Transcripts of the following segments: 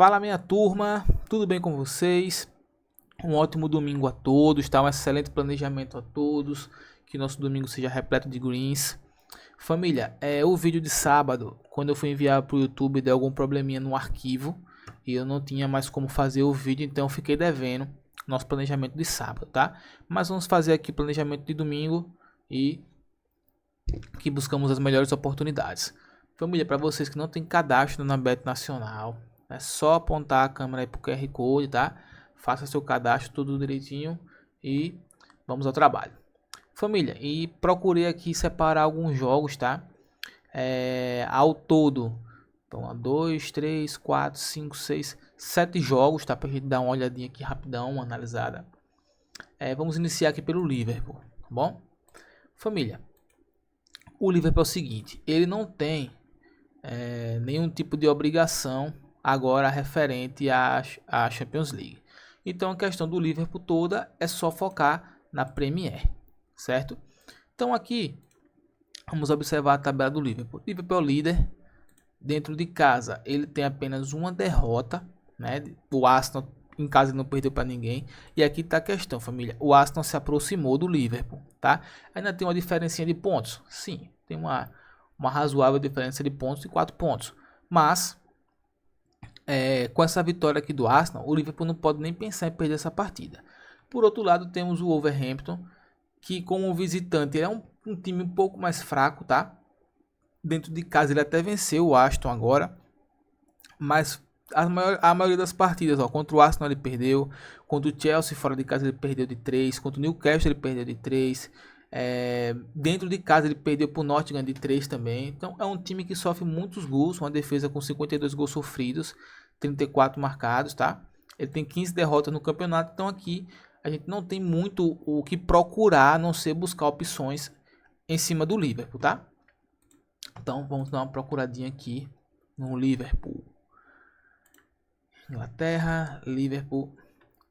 Fala minha turma, tudo bem com vocês? Um ótimo domingo a todos, tá? Um excelente planejamento a todos, que nosso domingo seja repleto de greens. Família, o vídeo de sábado, quando eu fui enviar para o YouTube, deu algum probleminha no arquivo e eu não tinha mais como fazer o vídeo, então eu fiquei devendo nosso planejamento de sábado, tá? Mas vamos fazer aqui o planejamento de domingo e que buscamos as melhores oportunidades. Família, para vocês que não tem cadastro na Bet Nacional, é só apontar a câmera aí pro QR Code, tá? Faça seu cadastro tudo direitinho e vamos ao trabalho. Família, e procurei aqui separar alguns jogos, tá? Ao todo, então, 2, 3, 4, 5, 6, 7 jogos, tá? Pra gente dar uma olhadinha aqui rapidão, uma analisada. Vamos iniciar aqui pelo Liverpool, tá bom? Família, o Liverpool é o seguinte, ele não tem nenhum tipo de obrigação agora referente à Champions League. Então a questão do Liverpool toda é só focar na Premier, certo? Então aqui vamos observar a tabela do Liverpool. O Liverpool é o líder. Dentro de casa ele tem apenas uma derrota, né? O Arsenal em casa ele não perdeu para ninguém. E aqui está a questão, família. O Arsenal se aproximou do Liverpool, tá? Ainda tem uma diferença de pontos. Sim, tem uma razoável diferença de pontos de 4 pontos. Mas com essa vitória aqui do Arsenal, o Liverpool não pode nem pensar em perder essa partida. Por outro lado, temos o Wolverhampton, que como visitante é um time um pouco mais fraco, tá? Dentro de casa ele até venceu o Aston agora, mas a maioria das partidas, contra o Arsenal ele perdeu, contra o Chelsea fora de casa ele perdeu de 3, contra o Newcastle ele perdeu de 3, dentro de casa ele perdeu para o Nottingham de 3 também. Então é um time que sofre muitos gols, uma defesa com 52 gols sofridos, 34 marcados, tá? Ele tem 15 derrotas no campeonato, então aqui a gente não tem muito o que procurar, a não ser buscar opções em cima do Liverpool, tá? Então vamos dar uma procuradinha aqui no Liverpool. Inglaterra, Liverpool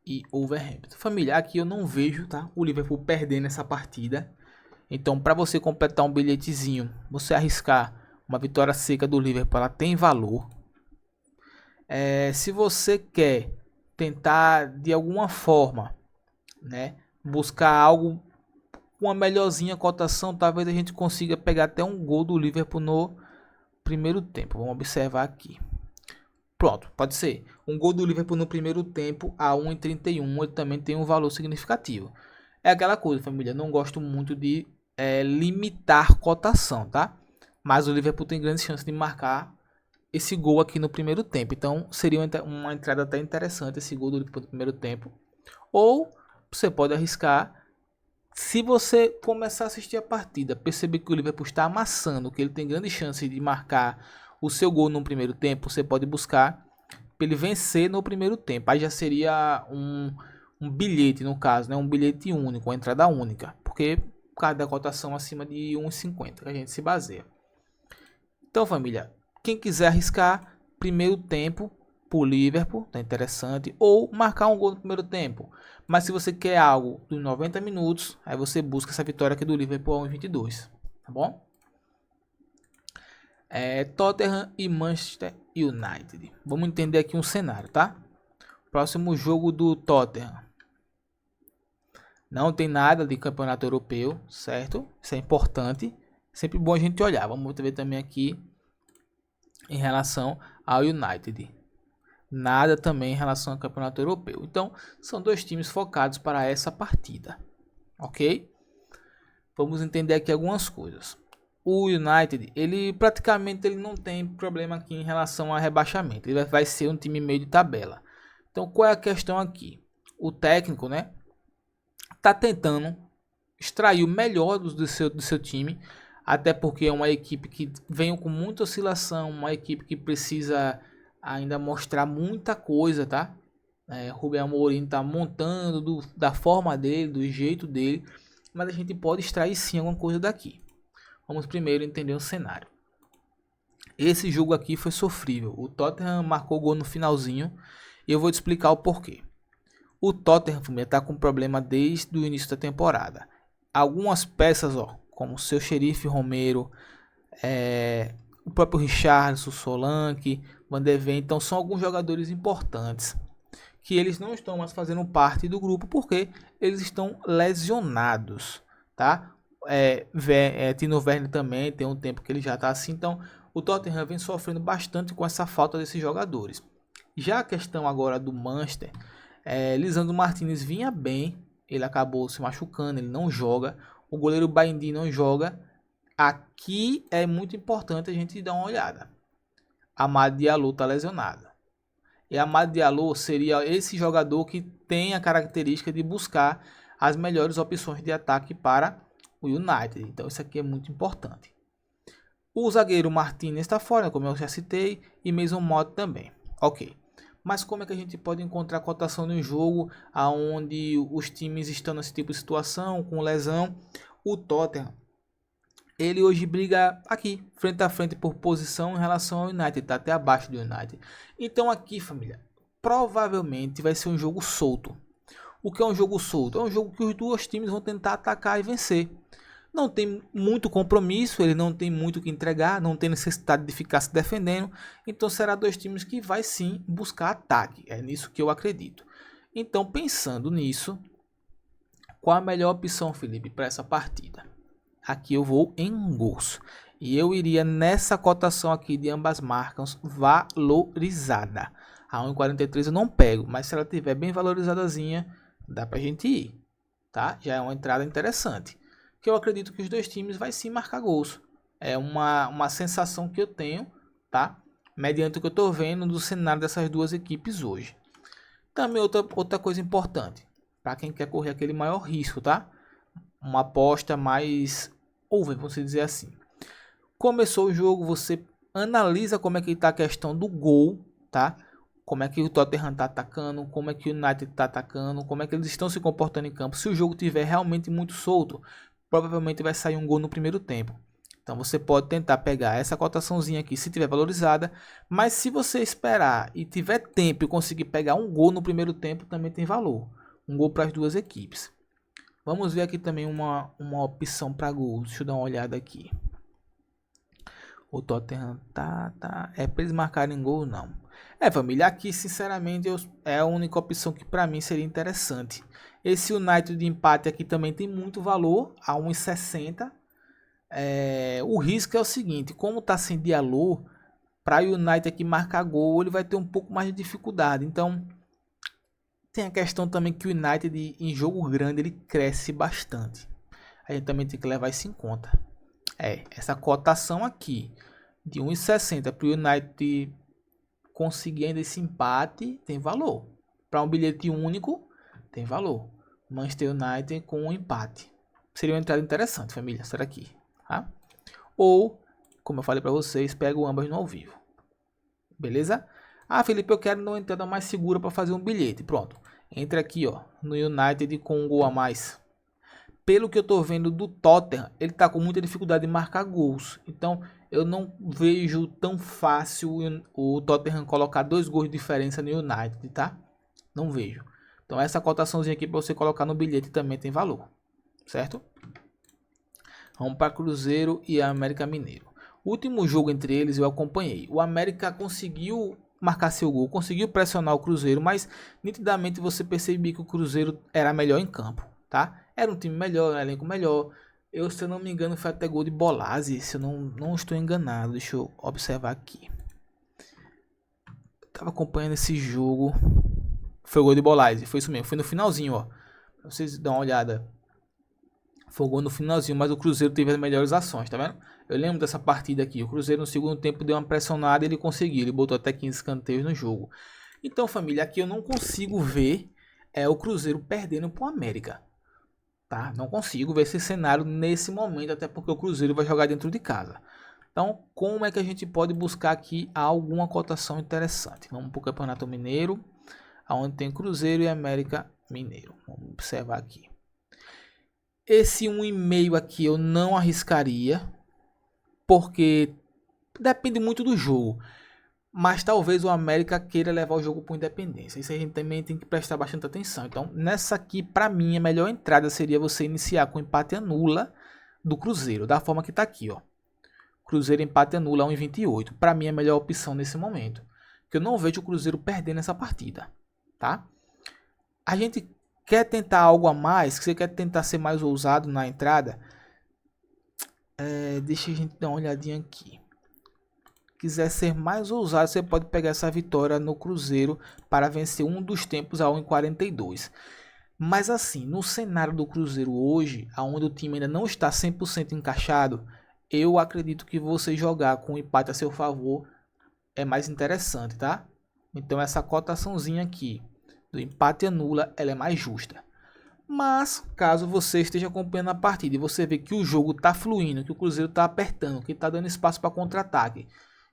e Wolverhampton. Família, aqui eu não vejo, tá, o Liverpool perdendo essa partida. Então, para você completar um bilhetezinho, você arriscar uma vitória seca do Liverpool, ela tem valor. Se você quer tentar de alguma forma, né, buscar algo com uma melhorzinha cotação, talvez a gente consiga pegar até um gol do Liverpool no primeiro tempo. Vamos observar aqui. Pronto, pode ser. Um gol do Liverpool no primeiro tempo a 1,31, ele também tem um valor significativo. É aquela coisa, família, não gosto muito de limitar cotação, tá? Mas o Liverpool tem grande chance de marcar esse gol aqui no primeiro tempo. Então seria uma entrada até interessante esse gol do Liverpool no primeiro tempo. Ou você pode arriscar, se você começar a assistir a partida, perceber que o Liverpool está amassando, que ele tem grande chance de marcar o seu gol no primeiro tempo, você pode buscar para ele vencer no primeiro tempo. Aí já seria um bilhete, no caso, né? Um bilhete único, uma entrada única. Porque por causa da cotação acima de 1,50 que a gente se baseia. Então, família, quem quiser arriscar, primeiro tempo pro Liverpool, tá interessante. Ou marcar um gol no primeiro tempo. Mas se você quer algo dos 90 minutos, aí você busca essa vitória aqui do Liverpool a 1,22. Tá bom? Tottenham e Manchester United. Vamos entender aqui um cenário, tá? Próximo jogo do Tottenham. Não tem nada de campeonato europeu, certo? Isso é importante. Sempre bom a gente olhar. Vamos ver também aqui em relação ao United. Nada também em relação ao campeonato europeu. Então, são dois times focados para essa partida. Ok? Vamos entender aqui algumas coisas. O United, ele praticamente não tem problema aqui em relação a rebaixamento. Ele vai ser um time meio de tabela. Então, qual é a questão aqui? O técnico, né, tá tentando extrair o melhor do seu time, até porque é uma equipe que vem com muita oscilação, uma equipe que precisa ainda mostrar muita coisa, tá? Rubem Amorim tá montando da forma dele, do jeito dele, mas a gente pode extrair sim alguma coisa daqui. Vamos primeiro entender o cenário. Esse jogo aqui foi sofrível. O Tottenham marcou gol no finalzinho e eu vou te explicar o porquê. O Tottenham está com problema desde o início da temporada. Algumas peças, como o seu Xerife Romero, o próprio Richarlison, Solanke, Van de Ven. Então são alguns jogadores importantes que eles não estão mais fazendo parte do grupo porque eles estão lesionados, tá? Tino Werner também tem um tempo que ele já está assim, então o Tottenham vem sofrendo bastante com essa falta desses jogadores. Já a questão agora do Manchester, Lisandro Martinez vinha bem, ele acabou se machucando, ele não joga, o goleiro Baindi não joga. Aqui é muito importante a gente dar uma olhada. Amad Diallo está lesionado. E Amad Diallo seria esse jogador que tem a característica de buscar as melhores opções de ataque para o United. Então isso aqui é muito importante. O zagueiro Martinez está fora, como eu já citei, e Mason Mount também. Ok. Mas como é que a gente pode encontrar cotação no jogo onde os times estão nesse tipo de situação, com lesão? O Tottenham, ele hoje briga aqui, frente a frente por posição em relação ao United, está até abaixo do United. Então aqui, família, provavelmente vai ser um jogo solto. O que é um jogo solto? É um jogo que os dois times vão tentar atacar e vencer. Não tem muito compromisso, ele não tem muito o que entregar, não tem necessidade de ficar se defendendo. Então será dois times que vai sim buscar ataque. É nisso que eu acredito. Então pensando nisso, qual a melhor opção, Felipe, para essa partida? Aqui eu vou em gols. E eu iria nessa cotação aqui de ambas marcas valorizada. A 1,43 eu não pego, mas se ela tiver bem valorizadazinha, dá pra gente ir. Tá? Já é uma entrada interessante. Que eu acredito que os dois times vai sim marcar gols. É uma sensação que eu tenho, tá? Mediante o que eu estou vendo do cenário dessas duas equipes hoje. Também outra coisa importante, para quem quer correr aquele maior risco, tá? Uma aposta mais over, vamos dizer assim. Começou o jogo, você analisa como é que está a questão do gol, tá? Como é que o Tottenham está atacando, como é que o United está atacando, como é que eles estão se comportando em campo. Se o jogo estiver realmente muito solto, provavelmente vai sair um gol no primeiro tempo. Então você pode tentar pegar essa cotaçãozinha aqui se tiver valorizada, mas se você esperar e tiver tempo e conseguir pegar um gol no primeiro tempo, também tem valor. Um gol para as duas equipes. Vamos ver aqui também uma opção para gol. Deixa eu dar uma olhada aqui. O Tottenham é para eles marcarem gol, não. Família, aqui sinceramente é a única opção que para mim seria interessante. Esse United de empate aqui também tem muito valor, a 1,60. O risco é o seguinte, como está sem Diallo, para o United aqui marcar gol, ele vai ter um pouco mais de dificuldade. Então, tem a questão também que o United em jogo grande ele cresce bastante. A gente também tem que levar isso em conta. Essa cotação aqui de 1,60 para o United conseguir ainda esse empate tem valor. Para um bilhete único tem valor. Manchester United com um empate. Seria uma entrada interessante, família. Será aqui? Tá? Ou, como eu falei para vocês, pego ambas no ao vivo. Beleza? Felipe, eu quero uma entrada mais segura para fazer um bilhete. Pronto. Entra aqui, ó, no United com um gol a mais. Pelo que eu tô vendo do Tottenham, ele tá com muita dificuldade de marcar gols. Então, eu não vejo tão fácil o Tottenham colocar 2 gols de diferença no United, tá? Não vejo. Então, essa cotaçãozinha aqui para você colocar no bilhete também tem valor. Certo? Vamos para Cruzeiro e América Mineiro. O último jogo entre eles eu acompanhei. O América conseguiu marcar seu gol, conseguiu pressionar o Cruzeiro, mas nitidamente você percebia que o Cruzeiro era melhor em campo, tá? Era um time melhor, um elenco melhor. Se eu não me engano, foi até gol de Bolazzi, se eu não estou enganado. Deixa eu observar aqui. Tava acompanhando esse jogo. Foi gol de Bolazzi, foi isso mesmo, foi no finalzinho, ó. Pra vocês darem uma olhada. Foi gol no finalzinho, mas o Cruzeiro teve as melhores ações, tá vendo? Eu lembro dessa partida aqui. O Cruzeiro no segundo tempo deu uma pressionada e ele conseguiu. Ele botou até 15 escanteios no jogo. Então, família, aqui eu não consigo ver o Cruzeiro perdendo para o América. Tá? Não consigo ver esse cenário nesse momento, até porque o Cruzeiro vai jogar dentro de casa. Então, como é que a gente pode buscar aqui alguma cotação interessante? Vamos para o Campeonato Mineiro, onde tem Cruzeiro e América Mineiro. Vamos observar aqui. Esse 1,5 aqui eu não arriscaria, porque depende muito do jogo. Mas talvez o América queira levar o jogo para Independência. Isso a gente também tem que prestar bastante atenção. Então, nessa aqui, para mim, a melhor entrada seria você iniciar com empate anula do Cruzeiro. Da forma que está aqui, ó. Cruzeiro empate anula 1,28. Para mim, é a melhor opção nesse momento. que eu não vejo o Cruzeiro perdendo essa partida, tá? A gente quer tentar algo a mais, que você quer tentar ser mais ousado na entrada. Deixa a gente dar uma olhadinha aqui. Quiser ser mais ousado, você pode pegar essa vitória no Cruzeiro para vencer um dos tempos a 1,42. Mas assim, no cenário do Cruzeiro hoje, onde o time ainda não está 100% encaixado, eu acredito que você jogar com o empate a seu favor é mais interessante, tá? Então essa cotaçãozinha aqui do empate anula, ela é mais justa. Mas, caso você esteja acompanhando a partida e você vê que o jogo está fluindo, que o Cruzeiro está apertando, que está dando espaço para contra-ataque,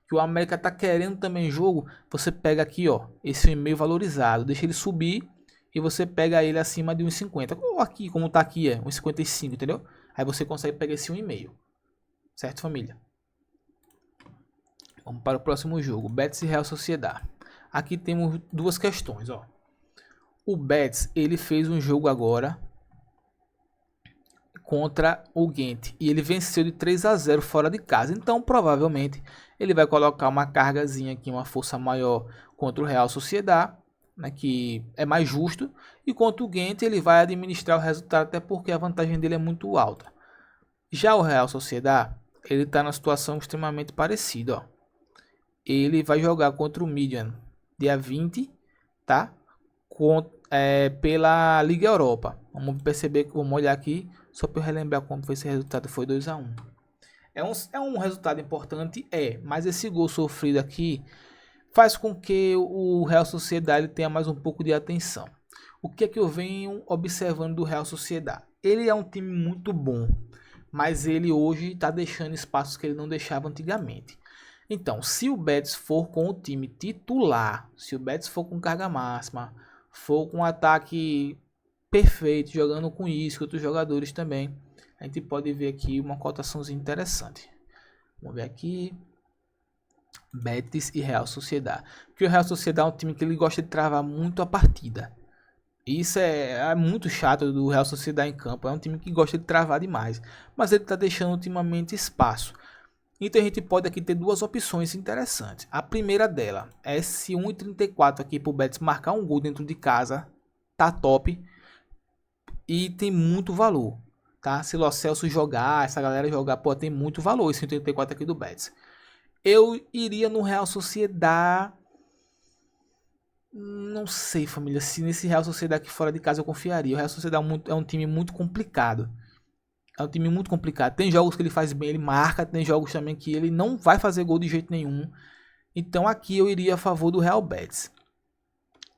que o América está querendo também jogo, você pega aqui, ó, esse e-mail valorizado, deixa ele subir e você pega ele acima de 1,50. Ou aqui, como tá aqui, é 1,55, entendeu? Aí você consegue pegar esse 1,5. Certo, família? Vamos para o próximo jogo, Betis e Real Sociedad. Aqui temos duas questões, ó. O Betis, ele fez um jogo agora contra o Ghent e ele venceu de 3-0 fora de casa. Então, provavelmente, ele vai colocar uma cargazinha aqui, uma força maior contra o Real Sociedad, né, que é mais justo. E contra o Ghent, ele vai administrar o resultado, até porque a vantagem dele é muito alta. Já o Real Sociedad, ele está na situação extremamente parecida, ó. Ele vai jogar contra o Midtjylland dia 20, tá? Pela Liga Europa. Vamos perceber que vamos olhar aqui, só para eu relembrar como foi esse resultado, foi 2-1. É um resultado importante, mas esse gol sofrido aqui faz com que o Real Sociedad ele tenha mais um pouco de atenção. O que é que eu venho observando do Real Sociedad? Ele é um time muito bom, mas ele hoje está deixando espaços que ele não deixava antigamente. Então, se o Betis for com o time titular, se o Betis for com carga máxima, for com um ataque perfeito, jogando com isso, outros jogadores também, a gente pode ver aqui uma cotaçãozinha interessante. Vamos ver aqui. Betis e Real Sociedad. Porque o Real Sociedad é um time que ele gosta de travar muito a partida. Isso é muito chato do Real Sociedad em campo. É um time que gosta de travar demais. Mas ele está deixando ultimamente espaço. Então a gente pode aqui ter duas opções interessantes. A primeira dela é esse 1,34 aqui para o Betis marcar um gol dentro de casa. Tá top. E tem muito valor. Tá? Se o Lo Celso jogar, essa galera jogar, pode ter muito valor esse 1,34 aqui do Betis. Eu iria no Real Sociedad. Não sei, família. Se nesse Real Sociedad aqui fora de casa eu confiaria. O Real Sociedad é um time muito complicado. É um time muito complicado. Tem jogos que ele faz bem, ele marca. Tem jogos também que ele não vai fazer gol de jeito nenhum. Então aqui eu iria a favor do Real Betis.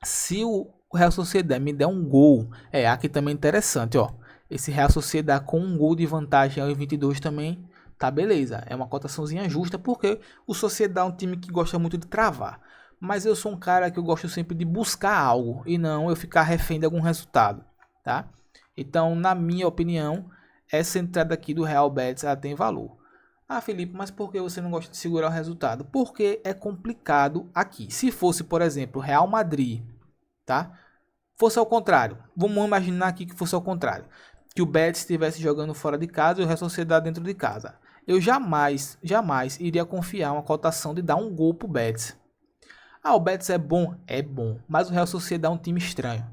Se o Real Sociedad me der um gol, aqui também é interessante, ó. Esse Real Sociedad com um gol de vantagem ao 22 também, tá beleza. É uma cotaçãozinha justa, porque o Sociedad é um time que gosta muito de travar. Mas eu sou um cara que eu gosto sempre de buscar algo e não eu ficar refém de algum resultado, tá? Então, na minha opinião, essa entrada aqui do Real Betis ela tem valor. Ah, Felipe, mas por que você não gosta de segurar o resultado? Porque é complicado aqui. Se fosse, por exemplo, Real Madrid, tá? Fosse ao contrário. Vamos imaginar aqui que fosse ao contrário. Que o Betis estivesse jogando fora de casa e o Real Sociedad dentro de casa. Eu jamais iria confiar uma cotação de dar um gol pro Betis. Ah, o Betis é bom? É bom. Mas o Real Sociedad é um time estranho.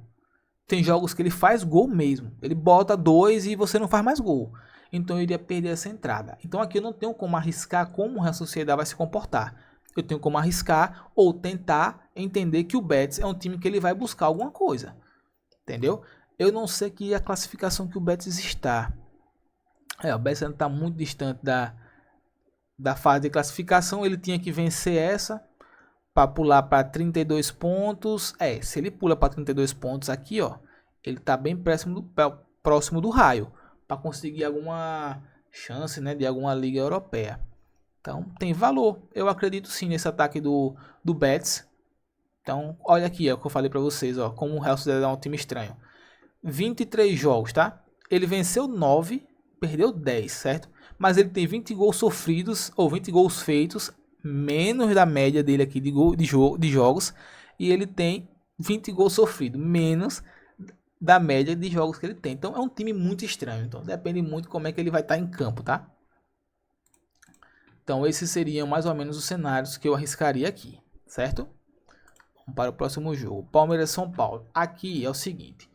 Tem jogos que ele faz gol mesmo. Ele bota 2 e você não faz mais gol. Então eu iria perder essa entrada. Então aqui eu não tenho como arriscar como o Real Sociedad vai se comportar. Eu tenho como arriscar ou tentar entender que o Betis é um time que ele vai buscar alguma coisa. Entendeu? Eu não sei que a classificação que o Betis está. O Betis ainda está muito distante da fase de classificação. Ele tinha que vencer essa para pular para 32 pontos. Se ele pula para 32 pontos aqui, ó, ele está bem próximo do raio para conseguir alguma chance, né, de alguma liga europeia. Então tem valor. Eu acredito sim nesse ataque do Betis. Então olha aqui, o que eu falei para vocês, ó, como o Real Sociedad é um time estranho. 23 jogos, tá? Ele venceu 9, perdeu 10, certo? Mas ele tem 20 gols sofridos ou 20 gols feitos, menos da média dele aqui de jogos, e ele tem 20 gols sofridos, menos da média de jogos que ele tem. Então é um time muito estranho, então depende muito como é que ele vai estar em campo, tá? Então esses seriam mais ou menos os cenários que eu arriscaria aqui, certo? Vamos para o próximo jogo. Palmeiras São Paulo. Aqui é o seguinte.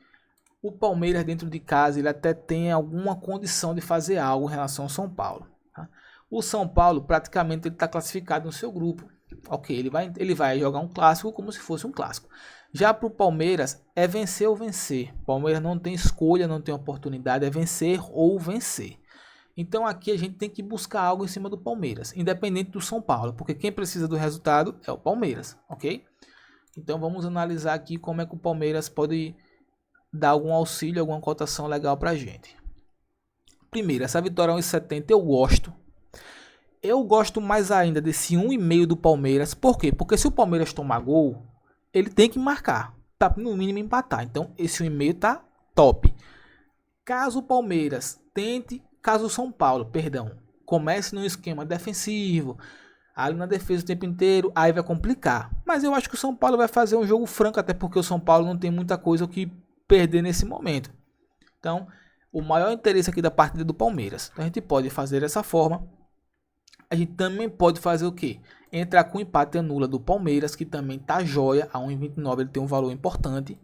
O Palmeiras dentro de casa ele até tem alguma condição de fazer algo em relação ao São Paulo. Tá? O São Paulo praticamente está classificado no seu grupo. Ok, ele vai jogar um clássico como se fosse um clássico. Já para o Palmeiras é vencer ou vencer. O Palmeiras não tem escolha, não tem oportunidade, é vencer ou vencer. Então aqui a gente tem que buscar algo em cima do Palmeiras, independente do São Paulo, porque quem precisa do resultado é o Palmeiras, ok? Então vamos analisar aqui como é que o Palmeiras pode dar algum auxílio, alguma cotação legal pra gente. Primeiro, essa vitória 1,70 eu gosto. Eu gosto mais ainda desse 1,5 do Palmeiras. Por quê? Porque se o Palmeiras tomar gol, ele tem que marcar, tá no mínimo empatar. Então esse 1,5 tá top. Caso o Palmeiras caso o São Paulo, comece num esquema defensivo, ali na defesa o tempo inteiro, aí vai complicar. Mas eu acho que o São Paulo vai fazer um jogo franco, até porque o São Paulo não tem muita coisa que perder nesse momento. Então, o maior interesse aqui da partida é do Palmeiras. Então, a gente pode fazer dessa forma. A gente também pode fazer o quê? Entrar com o empate anula do Palmeiras, que também tá joia, a 1,29 ele tem um valor importante.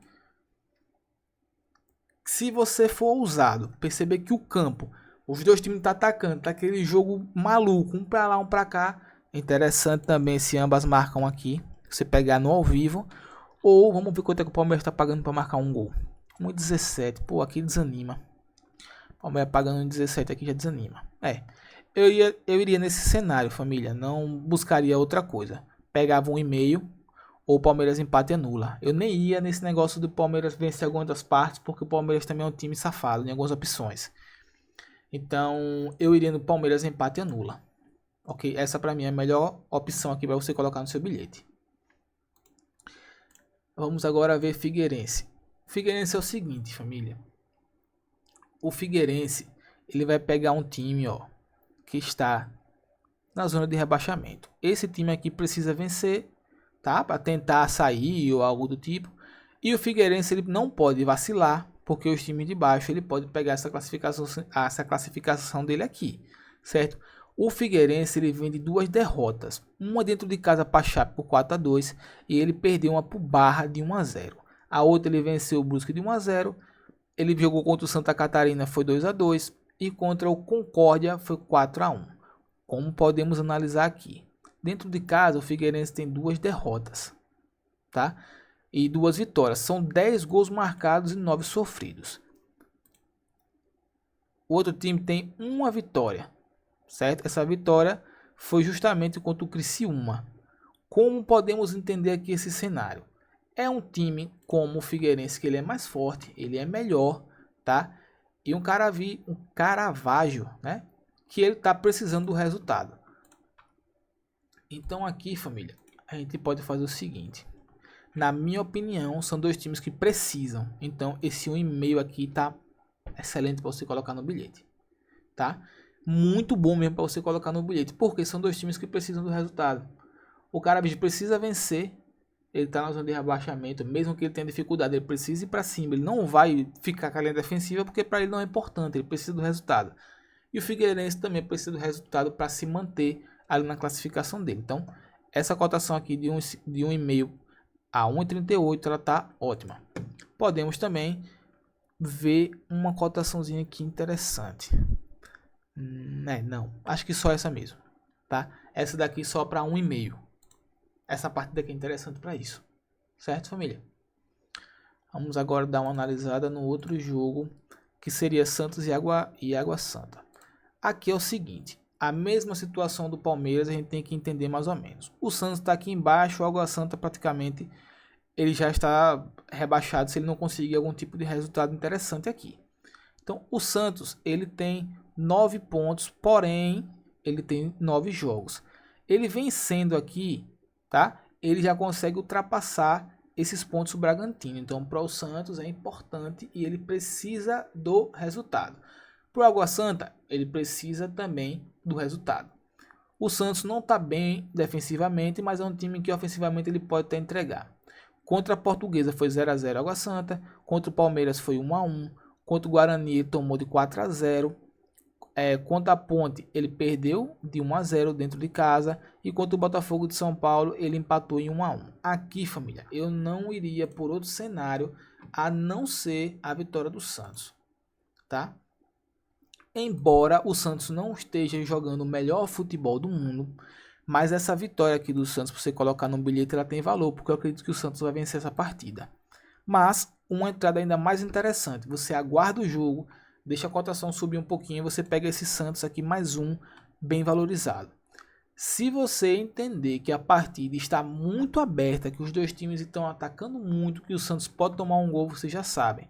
Se você for ousado, perceber que o campo, os dois times estão atacando, tá aquele jogo maluco, um para lá, um para cá. Interessante também se ambas marcam aqui. Você pegar no ao vivo. Ou vamos ver quanto é que o Palmeiras está pagando para marcar um gol. 1,17. Pô, aqui desanima. O Palmeiras pagando 1,17 aqui já desanima. Eu iria nesse cenário, família. Não buscaria outra coisa. Pegava 1,5 ou o Palmeiras empate anula. Eu nem ia nesse negócio do Palmeiras vencer algumas das partes, porque o Palmeiras também é um time safado em algumas opções. Então, eu iria no Palmeiras empate anula. Ok, essa para mim é a melhor opção aqui para você colocar no seu bilhete. Vamos agora ver Figueirense. Figueirense é o seguinte, família. O Figueirense, ele vai pegar um time, que está na zona de rebaixamento. Esse time aqui precisa vencer, tá? Para tentar sair ou algo do tipo. E o Figueirense ele não pode vacilar, porque os times de baixo ele pode pegar essa classificação dele aqui, certo? O Figueirense ele vem de 2 derrotas, uma dentro de casa para Chape por 4-2 e ele perdeu uma para o Barra de 1-0. A outra ele venceu o Brusque de 1-0, ele jogou contra o Santa Catarina, foi 2-2 e contra o Concórdia foi 4-1. Como podemos analisar aqui? Dentro de casa o Figueirense tem 2 derrotas, tá? E 2 vitórias, são 10 gols marcados e 9 sofridos. O outro time tem uma vitória, certo? Essa vitória foi justamente contra o Criciúma. Como podemos entender aqui esse cenário? É um time como o Figueirense que ele é mais forte, ele é melhor, tá? E um Caravaggio, né? Que ele tá precisando do resultado. Então aqui, família, a gente pode fazer o seguinte. Na minha opinião, são 2 times que precisam. Então, esse 1,5 aqui tá excelente para você colocar no bilhete, tá? Muito bom mesmo para você colocar no bilhete, porque são 2 times que precisam do resultado. O Caravaggio precisa vencer, ele tá na zona de rebaixamento, mesmo que ele tenha dificuldade, ele precisa ir para cima, ele não vai ficar com a linha defensiva, porque para ele não é importante, ele precisa do resultado. E o Figueirense também precisa do resultado para se manter ali na classificação dele. Então, essa cotação aqui de 1,5 a 1,38 ela tá ótima. Podemos também ver uma cotaçãozinha aqui interessante. Não, acho que só essa mesmo, tá? Essa daqui só para 1,5. Essa parte daqui é interessante para isso, certo, família? Vamos agora dar uma analisada no outro jogo, que seria Santos e Água Santa. Aqui é o seguinte, a mesma situação do Palmeiras a gente tem que entender mais ou menos. O Santos está aqui embaixo, o Água Santa praticamente ele já está rebaixado se ele não conseguir algum tipo de resultado interessante aqui. Então o Santos ele tem 9 pontos, porém ele tem 9 jogos. Ele vencendo aqui, tá? Ele já consegue ultrapassar esses pontos do Bragantino. Então para o Santos é importante e ele precisa do resultado. Para o Água Santa ele precisa também do resultado. O Santos não está bem defensivamente, mas é um time que ofensivamente ele pode até entregar. Contra a Portuguesa foi 0-0 Água Santa. Contra o Palmeiras foi 1-1. Contra o Guarani ele tomou de 4-0. Contra a Ponte, ele perdeu de 1-0 dentro de casa. E contra o Botafogo de São Paulo, ele empatou em 1-1. Aqui, família, eu não iria por outro cenário a não ser a vitória do Santos, tá? Embora o Santos não esteja jogando o melhor futebol do mundo, mas essa vitória aqui do Santos, para você colocar no bilhete, ela tem valor, porque eu acredito que o Santos vai vencer essa partida. Mas uma entrada ainda mais interessante, você aguarda o jogo, deixa a cotação subir um pouquinho, você pega esse Santos aqui mais um bem valorizado. Se você entender que a partida está muito aberta, que os dois times estão atacando muito, que o Santos pode tomar um gol, vocês já sabem.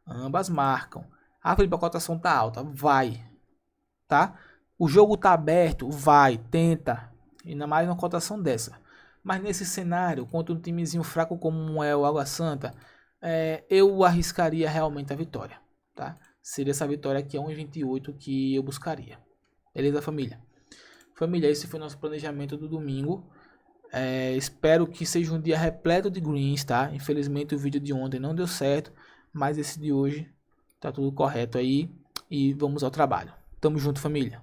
Ambas marcam. Ah, Felipe, a cotação tá alta. Vai. Tá? O jogo tá aberto. Vai. Tenta. Ainda mais uma cotação dessa. Mas nesse cenário, contra um timezinho fraco como é o Água Santa, eu arriscaria realmente a vitória. Tá? Seria essa vitória aqui a 1,28 que eu buscaria. Beleza, família? Família, esse foi nosso planejamento do domingo. Espero que seja um dia repleto de greens, tá? Infelizmente o vídeo de ontem não deu certo, mas esse de hoje tá tudo correto aí. E vamos ao trabalho. Tamo junto, família.